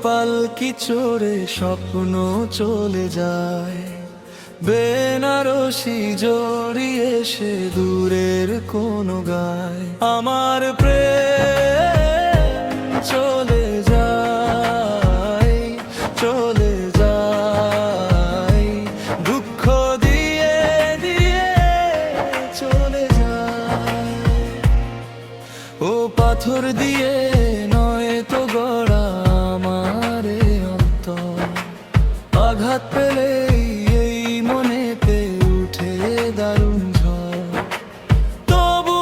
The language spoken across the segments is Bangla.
পালকি চড়ে স্বপ্ন চলে যায়, বেনারসি জড়িয়ে সে দূরের কোনো গায়। আমার প্রেম চলে যায়, চলে যায়, দুঃখ দিয়ে দিয়ে চলে যায়। ও পাথর দিয়ে নয় তো গড়া আমার অন্তর, আঘাত পেলেই এই মনেতে উঠে দারুণ ঝড়। তবু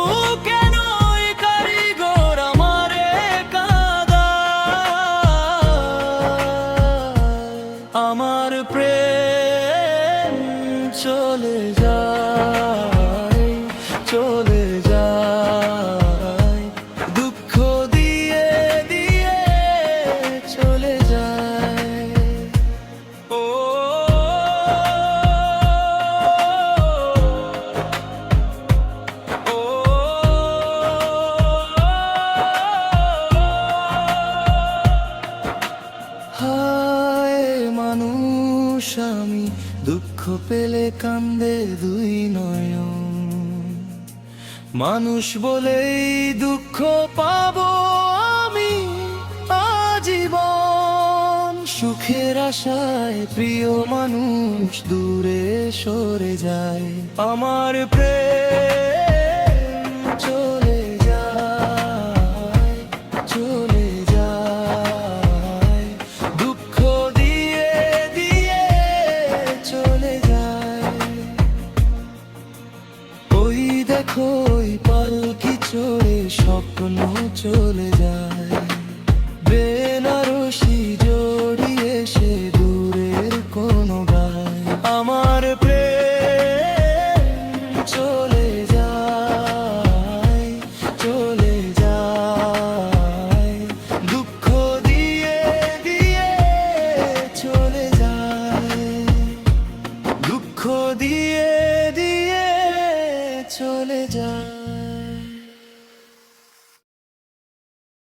কেন এই কারিগর আমারে কাঁদায়? আমার প্রেম চলে যায়, চলে যায়, দুঃখ দিয়ে দিয়ে চলে যায়। ও ও হায় মানুষ আমি, দুঃখ পেলে কান্দে দুই নয়ন। মানুষ বলেই দুঃখ পাবো আমি আজীবন। সুখের আশায় প্রিয় মানুষ দূরে সরে যায়, আমার প্রেম চলে যায়, চলে যায়, দুঃখ দিয়ে দিয়ে চলে যায়। ওই দেখো ওই পালকি চড়ে স্বপ্ন চলে যায়।